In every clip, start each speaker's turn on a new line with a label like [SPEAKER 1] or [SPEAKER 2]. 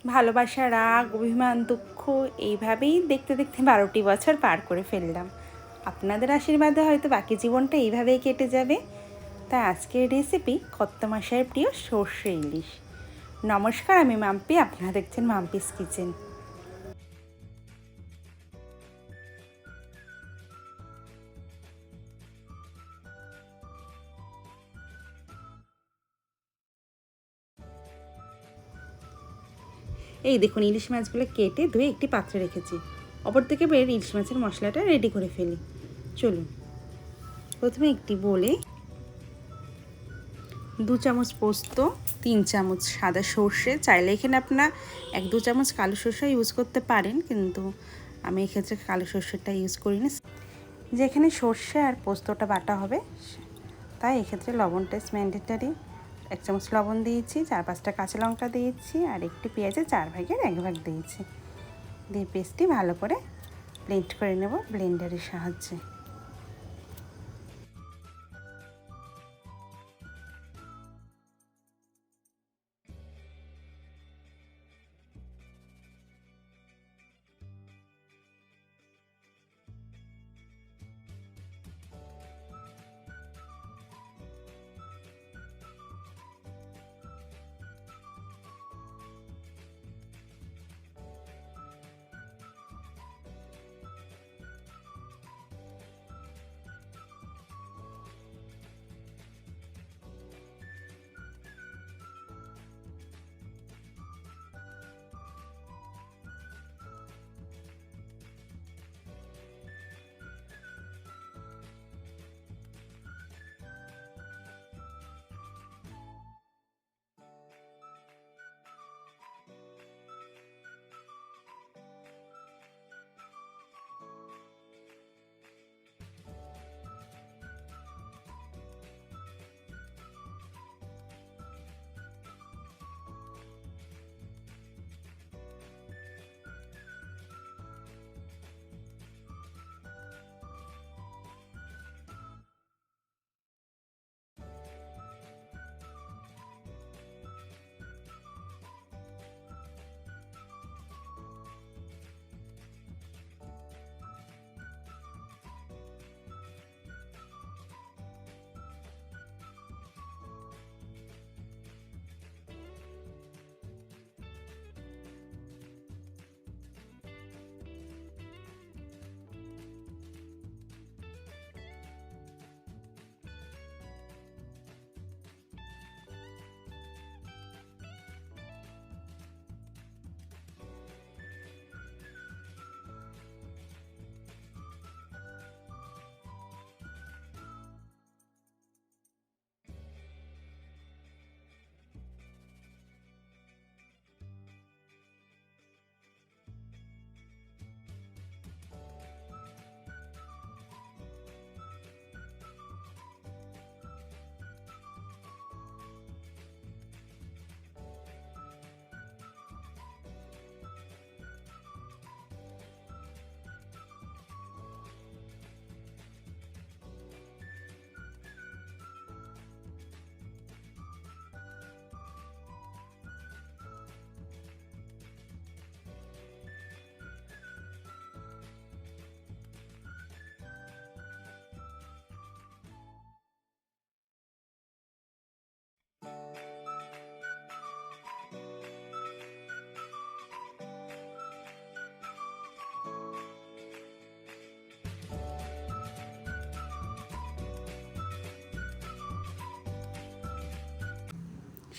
[SPEAKER 1] ভালোবাসা, রাগ, অভিমান, দুঃখ এইভাবেই দেখতে দেখতে 12টি বছর পার করে ফেললাম। আপনাদের আশীর্বাদে হয়তো বাকি জীবনটা এইভাবেই কেটে যাবে। তাই আজকের রেসিপি কত্তমশাইয়ের প্রিয় সর্ষে ইলিশ। নমস্কার, আমি মাম্পি, আপনারা দেখছেন মাম্পিস কিচেন। এই দেখুন, ইলিশ মাছগুলো কেটে ধুয়ে একটি পাত্রে রেখেছি। অপর থেকে ইলিশ মাছের মশলাটা রেডি করে ফেলি। চলুন, প্রথমে একটি বলে 2 চামচ পোস্ত, 3 চামচ সাদা সর্ষে, চাইলে এখানে আপনারা 1-2 চামচ কালো সর্ষে ইউজ করতে পারেন, কিন্তু আমি এক্ষেত্রে কালো সর্ষেটা ইউজ করিনি। যেখানে সর্ষে আর পোস্তটা বাটা হবে, তাই এক্ষেত্রে লবণটা ইজ ম্যান্ডেটারি। 1 চামচ লবণ দিয়েছি, 4-5টা কাঁচা লঙ্কা দিয়েছি, আর একটি পেঁয়াজের 4 ভাগের 1 ভাগ দিয়েছি। দিয়ে পেস্টটি ভালো করে ব্লেন্ড করে নেব ব্লেন্ডারের সাহায্যে।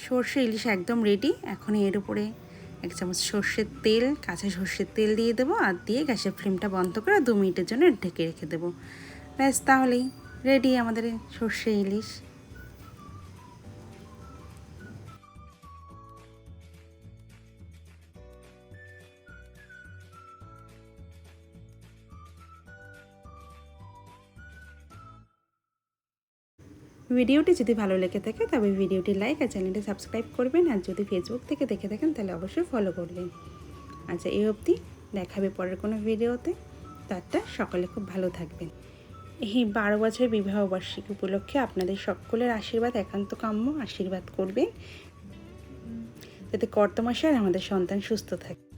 [SPEAKER 1] সর্ষে ইলিশ একদম রেডি। এখন এর উপরে 1 চামচ সর্ষের তেল, কাঁচা সর্ষের তেল দিয়ে দেবো, আর দিয়ে গ্যাসের ফ্লেমটা বন্ধ করে 2 মিনিটের জন্য ঢেকে রেখে দেবো। ব্যাস, তাহলেই রেডি আমাদের সর্ষে ইলিশ। ভিডিওটি যদি ভালো লেগে থাকে তবে ভিডিওটি লাইক আর চ্যানেলটি সাবস্ক্রাইব করবেন, আর যদি ফেসবুক থেকে দেখে থাকেন তাহলে অবশ্যই ফলো করবেন। আচ্ছা, এই অবধি, দেখাবে পরের কোনো ভিডিওতে। তারটা সকলে খুব ভালো থাকবেন। এই 12 বছর বিবাহবার্ষিকী উপলক্ষে আপনাদের সকলের আশীর্বাদ একান্ত কাম্য। আশীর্বাদ করবেন। যাতে কর্তমাশয় আমাদের সন্তান সুস্থ থাকে।